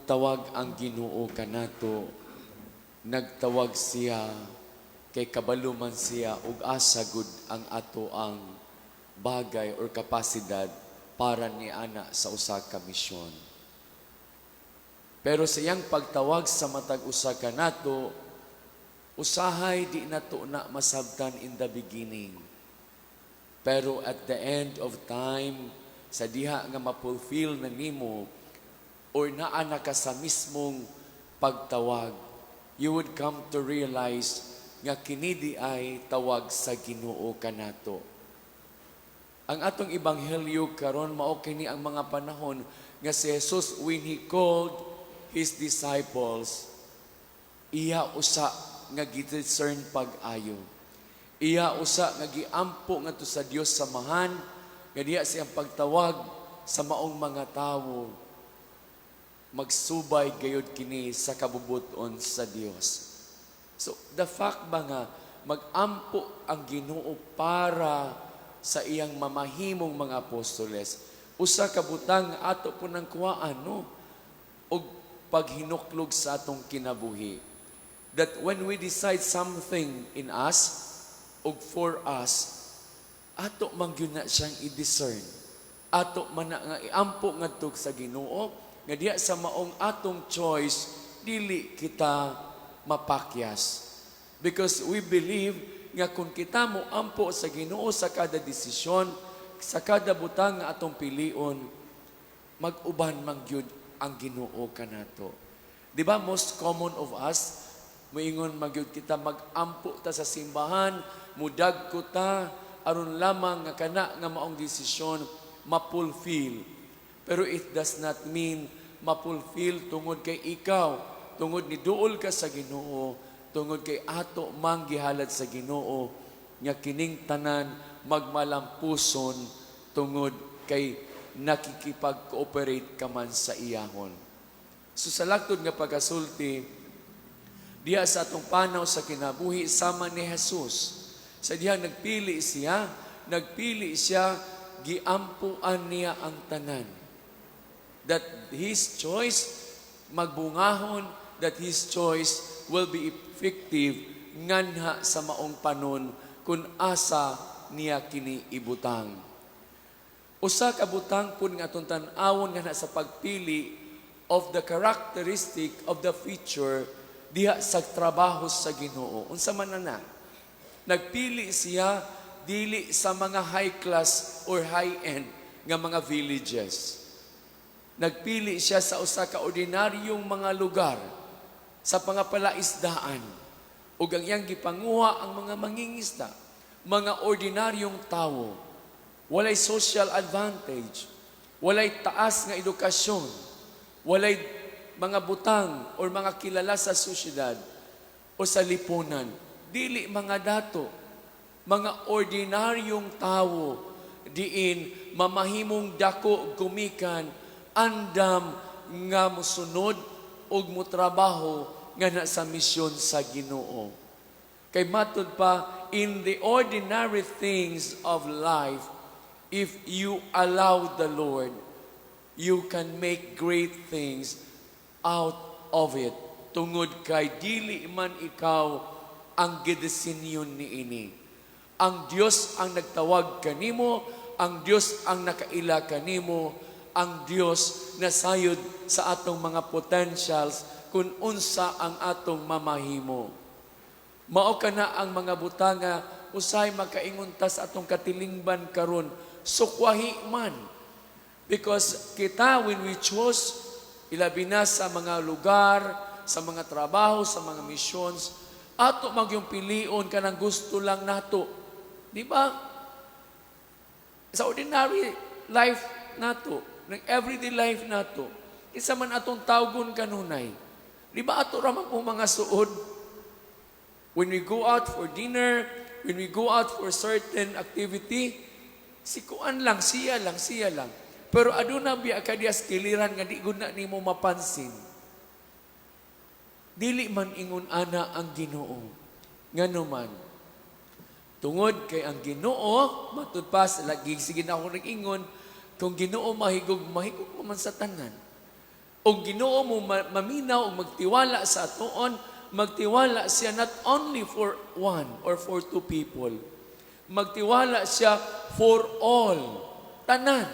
Tawag ang Ginoo kanato, nagtawag siya kay kabaluman siya ug asa gud ang ato ang bagay or kapasidad para ni ana sa usa ka misyon. Pero sa iyang pagtawag sa matag usa kanato, usahay di nato na masabtan in the beginning. Pero at the end of time, sa diha nga mapulfill na nimo or naana ka sa mismong pagtawag, you would come to realize nga kini ay tawag sa Ginoo kanato. Ang atong ebanghelyo karon mao kini ang mga panahon nga si Jesus, when He called His disciples, iya usa nga gidiscern pag-ayo. Iya usa nga giampo ngadto sa Dios samahan nga diha siyang pagtawag sa maong mga tawo magsubay gayud kini sa kabubuton sa Dios. So, the fact ba nga magampo ang Ginoo para sa iyang mamahimong mga apostoles, usa ka butang ato po ng kuwaan, no? O paghinuklog sa atong kinabuhi. That when we decide something in us, o for us, ato man gyud na siyang i-discern. Ato man na nga iampo ngadto sa Ginoo, nga diya sa maong atong choice, dili kita mapakyas. Because we believe nga kung kita mo ampo sa Ginoo sa kada desisyon, sa kada butang nga atong pilion, mag-uban man gyud ang Ginoo kanato. Di ba most common of us, moingon magyud kita mag-ampo ta sa simbahan, mudag ko ta, aron lamang nga kana nga maong desisyon mapulfill. Pero it does not mean mapulfill tungod kay ikaw, tungod ni duol ka sa Ginoo, tungod kay ato mang gihalad sa Ginoo, nga kining tanan magmalampuson tungod kay nakikipag-cooperate ka man sa iyahon. So sa laktod nga pagkasulti, diya sa atong panaw sa kinabuhi, sama ni Jesus. Sa diha nagpili siya, giampuan niya ang tanan. That His choice magbungahon, that His choice will be effective nganha sa maong panon kung asa niya kini ibutang. Usa ka butang pun nga atong tan-awon nga sa pagpili of the characteristic of the future diha sa trabaho sa Ginoo. Unsa man na? Nagpili siya dili sa mga high class or high end nga mga villages. Nagpili siya sa usa ka ordinaryong mga lugar sa pangapalaisdaan. Ug ang iyang gipanguha ang mga mangingisda, mga ordinaryong tawo. Walay social advantage, walay taas nga edukasyon, walay mga butang o mga kilala sa sosyedad o sa lipunan. Dili mga dato, mga ordinaryong tawo, diin mamahimong dako gumikan, andam nga musunod ug mutrabaho nga na sa misyon sa Ginoo. Kay matud pa, in the ordinary things of life, if you allow the Lord, you can make great things out of it. Tungod kay dili man ikaw ang gidesinyon niini. Ang Dios ang nagtawag kanimo, ang Dios ang nakaila kanimo, ang Dios na sayod sa atong mga potentials kung unsa ang atong mamahimo. Mao kana ang mga butanga usay makaingon ta sa atong katilingban karon, sukwahi man. Because kita, when we choose, ilabi na sa mga lugar, sa mga trabaho, sa mga missions, ato magyong pilion ka ng gusto lang nato. Di ba? Sa ordinary life nato, ng everyday life nato, isa man atong tawgon kanunay. Di ba ato raman po mga suod? When we go out for dinner, when we go out for certain activity, si kuan lang, siya lang. Pero aduna biya kadias kiliran nga di gud na nimo mapansin. Dili man ingon ana ang Ginoo. Ngano man. Tungod kay ang Ginoo, matud pa lagi sige na ako nag-ingon, kung Ginoo mahigog man sa tanan. O Ginoo mo maminaw o magtiwala sa atoon, magtiwala siya not only for one or for two people. Magtiwala siya for all. Tanan.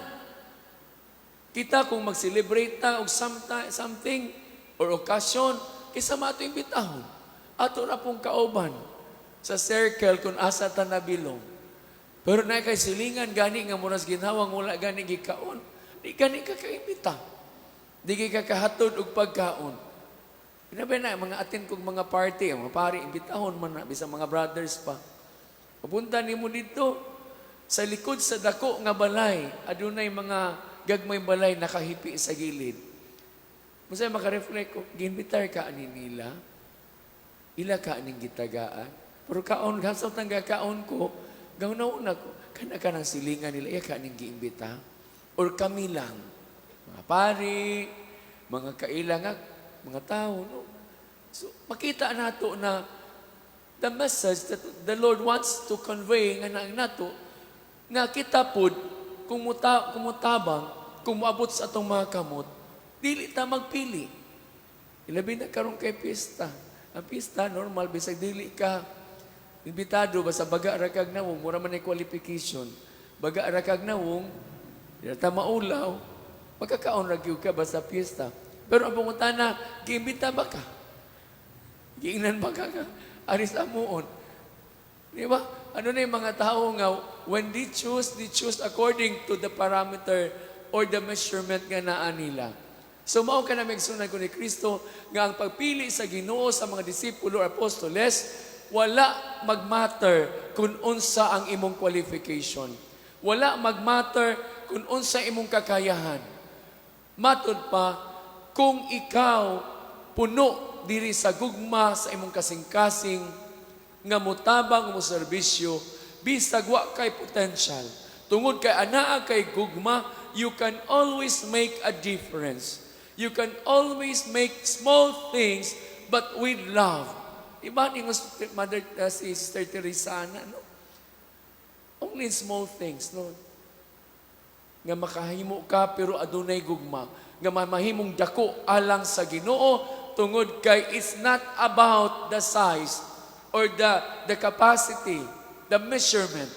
Kita kung mag-celebrate ta og something or occasion, kisa mato imbitahon. Ato na pong kauban sa circle kung asa ta nabilong. Pero na kay silingan gani nga muras ginhawang wala gani gikaon. Di gani ka kaimbita. Di ka kahatod og pagkaon. Pinabay na mga atin kong mga party, mga pari imbitahon man na bisa mga brothers pa. Papunta nimo dito sa likod sa dako nga balay, adunay mga gagmay balay nakahipi sa gilid. Musay maka-reflect ko, ginbitar ka ani nila. Ila ka aning gitagaan. Pero kaon, gasaw tangga kaon ko, gawna-una ko, ka ng silingan nila, iya ka aning giimbita. Or kami lang, mga pari, mga kailangan, mga tao, no? So, makita nato na the message that the Lord wants to convey nga nato, nga kita pod, kumutabang, kung maabot sa atong mga kamot, dili ta magpili. Ilabi na karon kay pista. Ang pista, normal, bisag dili ka imbitado, basta baga rakag nawong, mura man ay qualification. Baga rakag nawong, dili ta maulaw, magkakaon ragyo ka basta pista. Pero ang pumunta na, giimbita ba ka? Giingnan ba ka? Aris amuon. Di ba? Ano na yung mga tao nga, when they choose according to the parameter or the measurement nga naa nila. So, mao ka na magsunod ko ni Kristo nga ang pagpili sa Ginoo sa mga disipulo or apostoles, wala magmatter kung unsa ang imong qualification. Wala magmatter kung unsa imong kakayahan. Matod pa, kung ikaw puno diri sa gugma sa imong kasing-kasing, nga mutabang mo serbisyo, bisag wa kay potential. Tungod kay anaa kay gugma, you can always make a difference. You can always make small things, but with love. Iba ni Mother, si Sister Teresa na, no? Only small things, no? Nga makahimo ka, pero adunay gugma. Nga mahimong dako alang sa Ginoo, tungod kay it's not about the size, or the capacity, the measurement.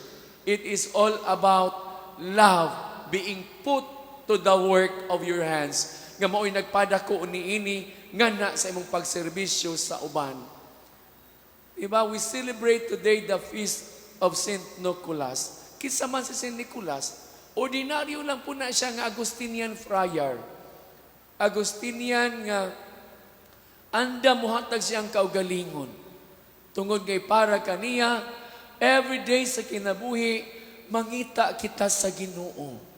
It is all about love being put to the work of your hands. Nga mao'y nagpadako niini nga na sa imong pagserbisyo sa uban. Diba? We celebrate today the feast of Saint Nicholas. Kinsa man si Saint Nicholas, ordinaryo lang po na siya nga Agustinian friar. Agustinian nga anda muhatag siyang kaugalingon. Tungod kay para kaniya, every day sa kinabuhi, mangita kita sa Ginoo.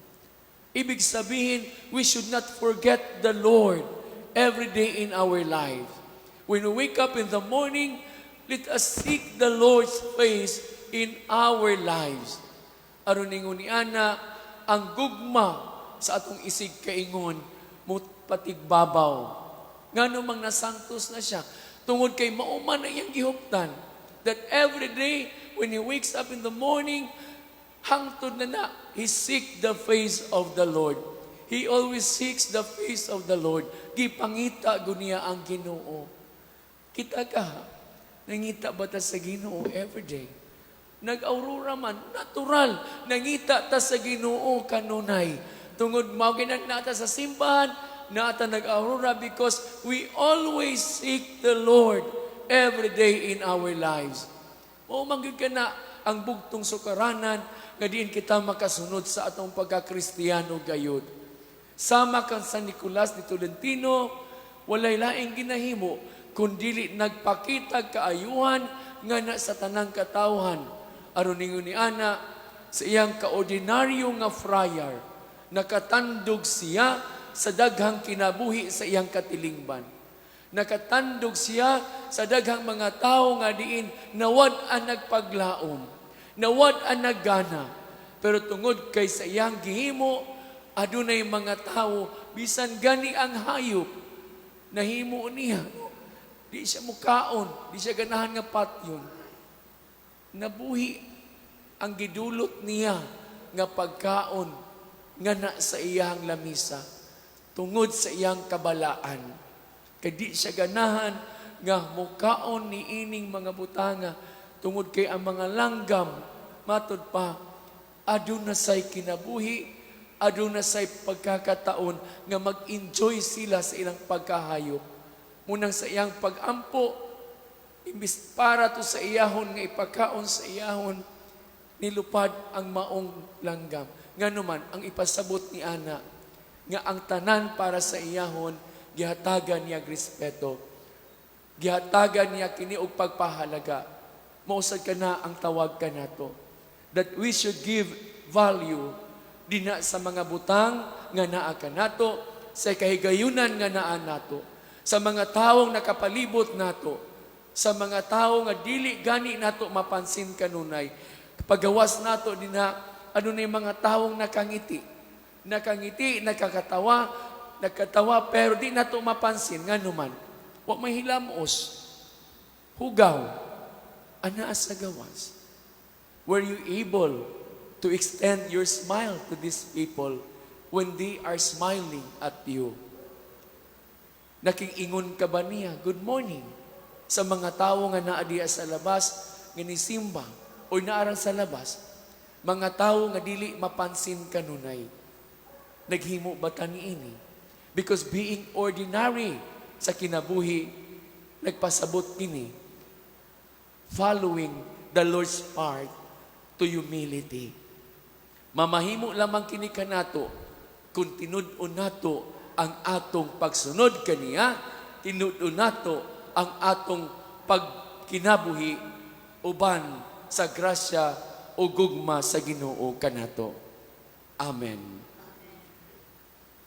Ibig sabihin, we should not forget the Lord every day in our lives. When we wake up in the morning, let us seek the Lord's face in our lives. Aron ningon ni ana, ang gugma sa atong isig kaingon, patigbabaw. Ngano mang nasantos na siya. Tungod kay mauman na iyang gihuptan. That every day, when he wakes up in the morning, hangtod na, he seek the face of the Lord. He always seeks the face of the Lord. Gipangita gunia ang Ginoo. Kita ka, nangita ba ta sa Ginoo every day? Nag-aurora man, natural. Nangita ta sa Ginoo kanunay. Tungod mao nata sa simbahan, nata nag-aurora because we always seek the Lord every day in our lives. O manggid ka na ang bugtong sukaranan nga diin kita makasunod sa atong pagka-Kristiyano gayud. Sama kang San Nicolas de Tolentino, walay laing ginahimo kundi nagpakita kaayuhan nga na sa tanang katawhan. Aron ningon ni ana sa iyang kaordinaryo nga friar, nakatandog siya sa daghang kinabuhi sa iyang katilingban. Nakatandog siya sa daghang mga tao nga diin nawad ang nagpaglaom, nawad ang naggana. Pero tungod kay sa iyang gihimo, adunay mga tao, bisan gani ang hayop, nahimo niya. Di siya mukaon, di siya ganahan nga patyon. Nabuhi ang gidulot niya nga pagkaon nga na sa iyang lamisa. tungod sa iyang kabalaan. Kay di siya ganahan nga mukaon ni ining mga butanga tungod kay ang mga langgam matod pa aduna say kinabuhi, aduna say pagkakataon nga mag-enjoy sila sa ilang pagkahayop. Munang sa iyang pag-ampo, imbis para to sa iyahon nga ipakaon sa iyahon, nilupad ang maong langgam. Nga naman, ang ipasabot ni Ana, nga ang tanan para sa iyahon, gihatagan niya respeto. Gihatagan niya kini og pagpahalaga. Mausad ka na ang tawag ka nato. That we should give value dina sa mga butang nga naa ka nato, sa kahigayunan nga naa nato, sa mga taong nakapalibot nato, sa mga tao nga dili gani nato mapansin kanunay. Pagawas nato dina ano na mga taong nakangiti, nakakatawa, pero di nato mapansin nga naman. Wa may hilamos, hugaw, ana sa gawas. Were you able to extend your smile to these people when they are smiling at you? Nakiingon ka ba niya, good morning, sa mga tao nga naa diya sa labas, nga nisimba, o naarang sa labas, mga tao nga dili mapansin kanunay. Naghimo ba ta niini? Because being ordinary sa kinabuhi, nagpasabot kini, following the Lord's part to humility. Mamahimo lamang kini kanato kung tinud-on nato ang atong pagsunod kaniya, tinud-on nato ang atong pagkinabuhi uban sa grasya o gugma sa Ginoo kanato. Amen.